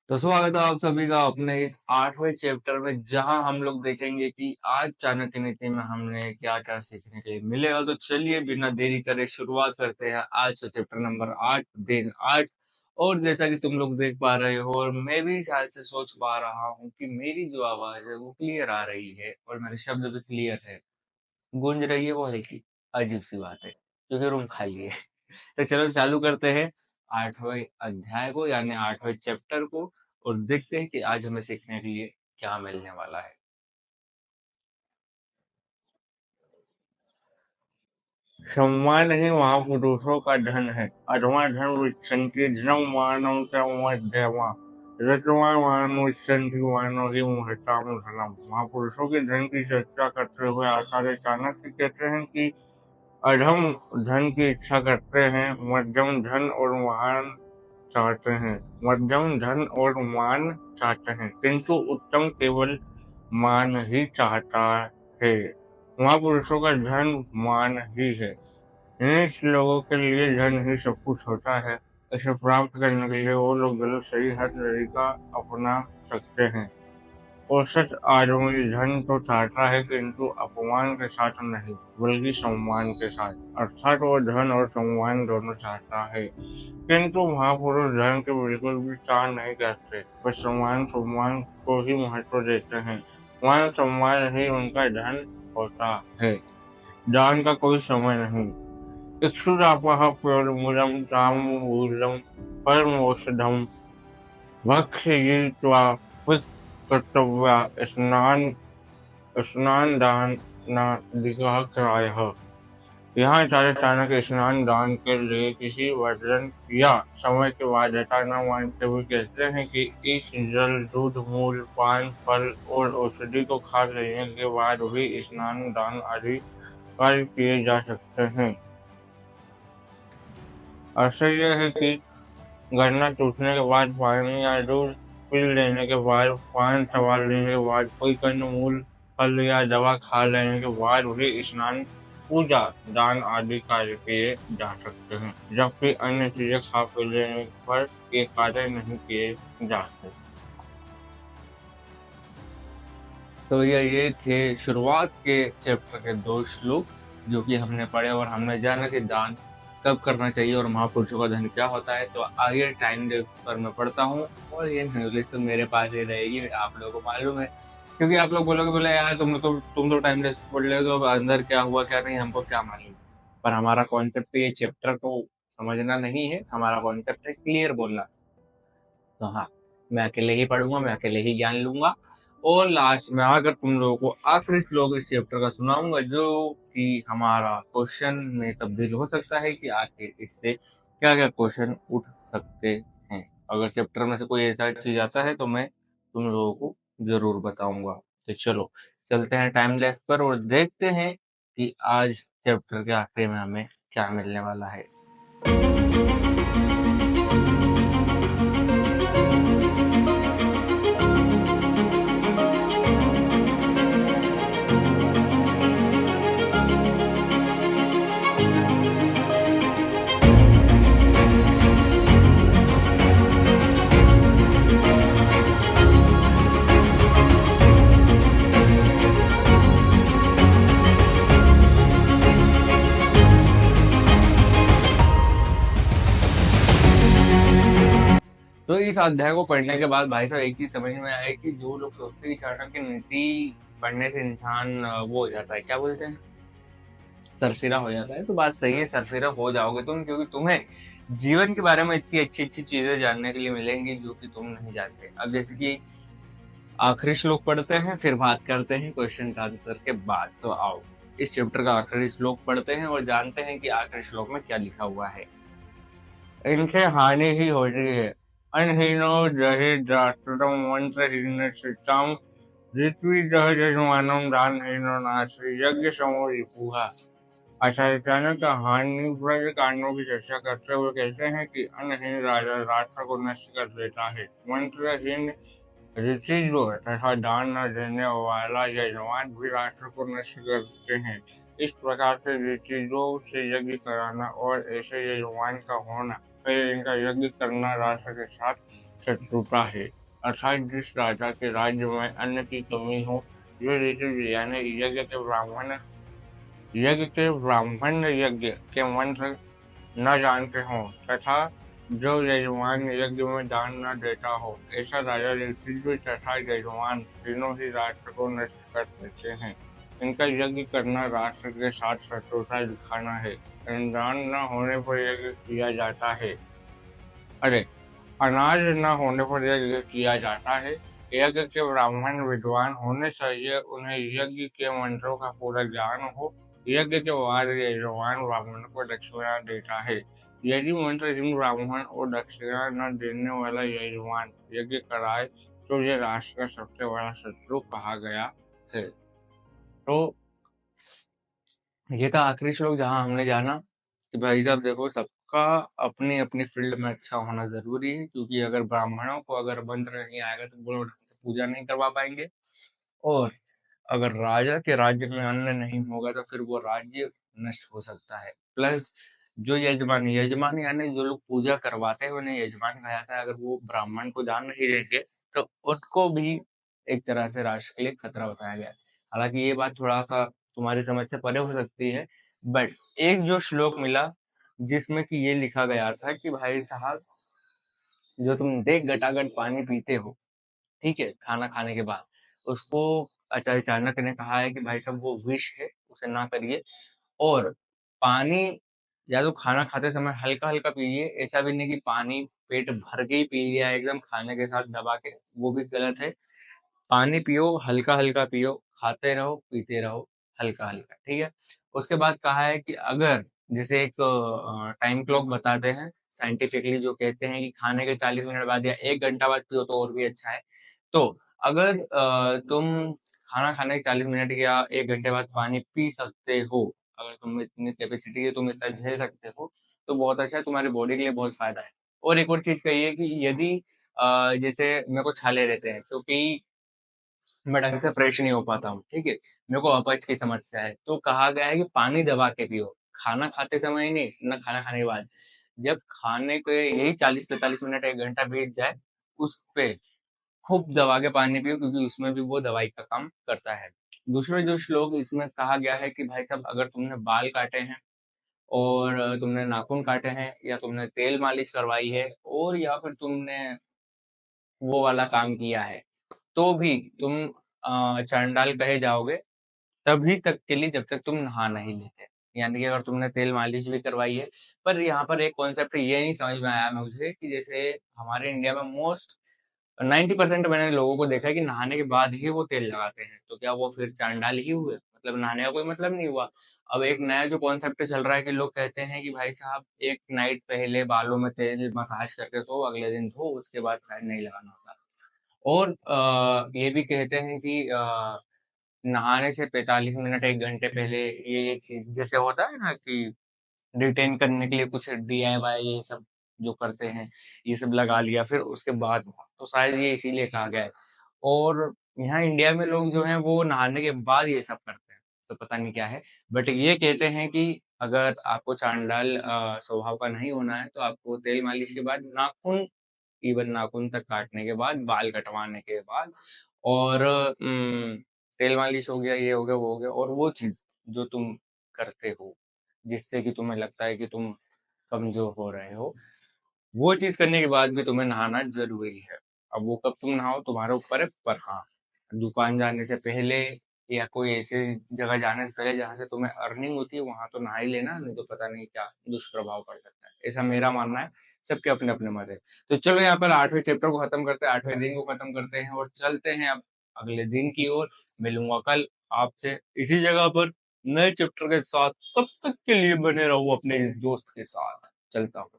तो स्वागत है आप सभी का अपने इस 8वें चैप्टर में, जहां हम लोग देखेंगे कि आज चाणक्य नीति में हमने क्या क्या सीखने के लिए मिलेगा। तो चलिए बिना देरी करे शुरुआत करते हैं आज का चैप्टर नंबर 8, दिन 8। और जैसा कि तुम लोग देख पा रहे हो और मैं भी शायद से सोच पा रहा हूँ कि मेरी जो आवाज है वो क्लियर आ रही है और मेरे शब्द भी क्लियर है, गूंज रही है, वो हल्की। अजीब सी बात है क्योंकि रूम खाली है। तो चलो चालू करते हैं 8वें अध्याय को, यानी 8वें चैप्टर को, और देखते हैं कि आज हमें सीखने के लिए क्या मिलने वाला है। सम्मान ही महापुरुषों का धन है। अधमा धन विच्छन्ति धनम मानव च मध्यमा रतवा मानो विच्छन्ति मानो ही महताम धनम। महापुरुषों के धन की चर्चा करते हुए आचार्य चाणक्य कहते हैं कि अधम धन की इच्छा करते हैं, मध्यम धन और महान चाहते हैं। मध्यम धन और मान चाहते हैं, किंतु उत्तम केवल मान ही चाहता है। महापुरुषों का धन मान ही है। नीच लोगों के लिए धन ही सब कुछ होता है। इसे प्राप्त करने के लिए वो लोग गलत सही हर तरीका अपना सकते हैं। औसत आदमी धन तो चाहता है, किंतु अपमान के साथ नहीं, बल्कि सम्मान के साथ। अर्थात वो धन और सम्मान दोनों चाहता है, किंतु महापुरुष धन के बिल्कुल भी चाह नहीं करते। वे सम्मान को ही महत्व देते हैं। मान सम्मान ही उनका धन होता है, दान का कोई समय नहीं। इक्षुरापः प्योरमुदं ताम्बूलं परमौषधं भक्षयित्वा पितृकर्तव्या स्नानदानादिकः प्रायः। यहाँ आचार्य चाणक्य स्नान दान के लिए किसी वर्जन या समय की बाध्यता न मानते हुए कहते हैं कि इस जल, दूध, मूल, पान, फल और औषधि को खा लेने के बाद भी स्नान दान आदि कार्य किए जा सकते हैं। आश्चर्य है कि गन्ना टूटने के बाद, पानी या दूध पी लेने के बाद, पान चबा लेने के बाद, कोई कंद मूल, फल या दवा खा लेने के बाद भी स्नान, पूजा, दान आदि कार्य किए जा सकते हैं, जबकि अन्य चीजें खा पी लेने पर ये कार्य नहीं किए जाते। तो ये थे शुरुआत के चैप्टर के 2 श्लोक जो कि हमने पढ़े, और हमने जाना कि दान कब करना चाहिए और महापुरुषों का धन क्या होता है। तो आगे टाइम डेस्क पर मैं पढ़ता हूँ, और ये नॉलेज तो मेरे पास ही रहेगी, आप लोगों को मालूम है। क्योंकि आप लोग बोलोगे बोले यार तुम तो टाइम डेस्क पढ़ ले, तो अंदर क्या हुआ क्या नहीं हमको क्या मालूम। पर हमारा कॉन्सेप्ट ये चैप्टर को समझना नहीं है, हमारा कॉन्सेप्ट है क्लियर बोलना। तो हाँ, मैं अकेले ही पढ़ूंगा, मैं अकेले ही ज्ञान लूंगा, और लास्ट में आकर तुम लोगों को आखिरी श्लोक इस चैप्टर का सुनाऊंगा, जो कि हमारा क्वेश्चन में तब्दील हो सकता है कि आखिर इससे क्या क्या क्वेश्चन उठ सकते हैं। अगर चैप्टर में से कोई ऐसा चीज आता है तो मैं तुम लोगों को जरूर बताऊंगा। तो चलो चलते हैं टाइम लेस पर और देखते हैं कि आज चैप्टर के आखिरी में हमें क्या मिलने वाला है। तो इस अध्याय को पढ़ने के बाद भाई साहब एक चीज समझ में आया कि जो लोग सोचते हैं कि चाणक्य नीति पढ़ने से इंसान वो हो जाता है, क्या बोलते हैं, सरफिरा हो जाता है। तो बात सही है, सरफिरा हो जाओगे तुम, क्योंकि तुम्हें जीवन के बारे में इतनी अच्छी अच्छी चीजें जानने के लिए मिलेंगी जो कि तुम नहीं जानते। अब जैसे कि आखिरी श्लोक पढ़ते हैं, फिर बात करते हैं क्वेश्चन आंसर के बाद। तो आओ इस चैप्टर का आखिरी श्लोक पढ़ते हैं और जानते हैं कि आखिरी श्लोक में क्या लिखा हुआ है। इनसे हानि ही होती है। अनहीनो जहि दात्रम मंत्रहीन चित्तम ऋत्विजः यजमानं दानहीनो नास्ति यज्ञ समो रिपुः। आचार्य चाणक्य हानिप्रद कांडों की चर्चा करते हुए कहते हैं कि अनहीन राजा राष्ट्र को नष्ट कर देता है। मंत्रहीन ऋषिजो तथा दान न देने वाला यजमान भी राष्ट्र को नष्ट करते हैं। इस प्रकार से ऋषिजों से यज्ञ कराना और ऐसे यजमान का होना, फिर इनका यज्ञ करना राष्ट्र के साथ शत्रुता है, अर्थात जिस राजा के राज्य में अन्न की कमी हो, जो ऋषि यानी यज्ञ के ब्राह्मण यज्ञ के मंत्र न जानते हों तथा जो यजमान यज्ञ में दान न देता हो, ऐसा राजा ऋषि तथा यजमान तीनों ही राष्ट्र को नष्ट कर देते हैं। इनका यज्ञ करना राष्ट्र के साथ शत्रुता दिखाना है। दान न होने पर यज्ञ किया जाता है। अरे, अनाज न होने पर यज्ञ किया जाता है। यज्ञ के ब्राह्मण विद्वान होने चाहिए, उन्हें यज्ञ के मंत्रों का पूरा ज्ञान हो। यज्ञ के बाद यजमान ब्राह्मण को दक्षिणा देता है। यदि मंत्रहीन ब्राह्मण और दक्षिणा न देने वाला यजमान यज्ञ कराए तो ये राष्ट्र का सबसे बड़ा शत्रु कहा गया है। तो ये था आखिरी श्लोक, जहाँ हमने जाना कि भाई साहब देखो, सबका अपनी अपनी फील्ड में अच्छा होना जरूरी है, क्योंकि अगर ब्राह्मणों को अगर मंत्र नहीं आएगा तो वो ढंग से पूजा नहीं करवा पाएंगे, और अगर राजा के राज्य में अन्न नहीं होगा तो फिर वो राज्य नष्ट हो सकता है। प्लस जो यजमान यानी जो लोग पूजा करवाते हैं उन्हें यजमान कहा जाता है, अगर वो ब्राह्मण को दान नहीं देंगे तो उनको भी एक तरह से राष्ट्र के लिए खतरा बताया गया है। हालांकि ये बात थोड़ा सा तुम्हारी समझ से परे हो सकती है, बट एक जो श्लोक मिला जिसमें कि ये लिखा गया था कि भाई साहब, जो तुम देख घटाघट पानी पीते हो, ठीक है, खाना खाने के बाद, उसको आचार्य चाणक्य ने कहा है कि भाई साहब वो विष है, उसे ना करिए। और पानी या तो खाना खाते समय हल्का हल्का पीजिए, ऐसा भी नहीं कि पानी पेट भर के ही पी लिया एकदम खाने के साथ दबा के, वो भी गलत है। पानी पियो, हल्का हल्का पियो, खाते रहो पीते रहो, हल्का हल्का, ठीक है। उसके बाद कहा है कि अगर जैसे एक टाइम क्लॉक बताते हैं साइंटिफिकली, जो कहते हैं कि खाने के 40 मिनट बाद या 1 घंटा बाद पियो तो और भी अच्छा है। तो अगर तुम खाना खाने के 40 मिनट या 1 घंटे बाद पानी पी सकते हो, अगर तुम में इतनी कैपेसिटी है, तुम इतना झेल सकते हो, तो बहुत अच्छा है, तुम्हारे बॉडी के लिए बहुत फायदा है। और एक और चीज कही है कि यदि जैसे मेरे को छाले रहते हैं, क्योंकि मैं ढंग से फ्रेश नहीं हो पाता हूँ, ठीक है, मेरे को अपच की समस्या है, तो कहा गया है कि पानी दबा के पियो, खाना खाते समय ही नहीं, ना खाना खाने के बाद, जब खाने के यही 40-45 मिनट 1 घंटा बीत जाए, उस पे खूब दबा के पानी पियो, क्योंकि उसमें भी वो दवाई का काम करता है। दूसरा जो श्लोक इसमें कहा गया है कि भाई साहब, अगर तुमने बाल काटे हैं और तुमने नाखून काटे हैं, या तुमने तेल मालिश करवाई है, और या फिर तुमने वो वाला काम किया है, तो भी तुम चांडाल कहे जाओगे, तभी तक के लिए जब तक तुम नहा नहीं लेते। यानी कि अगर तुमने तेल मालिश भी करवाई है, पर यहाँ पर एक कॉन्सेप्ट ये नहीं समझ में आया मुझे कि जैसे हमारे इंडिया में मोस्ट 90% मैंने लोगों को देखा है कि नहाने के बाद ही वो तेल लगाते हैं, तो क्या वो फिर चांडाल ही हुए? मतलब नहाने का कोई मतलब नहीं हुआ। अब एक नया जो कॉन्सेप्ट चल रहा है कि लोग कहते हैं कि भाई साहब, एक नाइट पहले बालों में तेल मसाज करके सो, अगले दिन धो, उसके बाद शायद नहीं लगाना होता। और ये भी कहते हैं कि नहाने से 45 मिनट 1 घंटे पहले ये चीज जैसे होता है ना कि रिटेन करने के लिए कुछ DIY ये सब जो करते हैं, ये सब लगा लिया फिर उसके बाद, तो शायद ये इसीलिए कहा गया है। और यहाँ इंडिया में लोग जो हैं वो नहाने के बाद ये सब करते हैं, तो पता नहीं क्या है। बट ये कहते हैं कि अगर आपको चांडाल स्वभाव का नहीं होना है तो आपको तेल मालिश के बाद, नाखून, इवन नाखून तक काटने के बाद, बाल कटवाने के बाद, और तेल मालिश हो गया, ये हो गया, वो हो गया, और वो चीज जो तुम करते हो जिससे कि तुम्हें लगता है कि तुम कमजोर हो रहे हो, वो चीज करने के बाद भी तुम्हें नहाना जरूरी है। अब वो कब तुम नहाओ तुम्हारे ऊपर है, पर हाँ, दुकान जाने से पहले या कोई ऐसे जगह जाने से पहले जहाँ से तुम्हें अर्निंग होती है, वहां तो नहा ही लेना, नहीं तो पता नहीं क्या दुष्प्रभाव पड़ सकता है, ऐसा मेरा मानना है। सबके अपने अपने मत है। तो चलो यहाँ पर 8वें चैप्टर को खत्म करते हैं, 8वें दिन को खत्म करते हैं, और चलते हैं अब अगले दिन की ओर। मिलूंगा कल आपसे इसी जगह पर नए चैप्टर के साथ। तब तक के लिए बने रहो अपने इस दोस्त के साथ। चलता हूँ।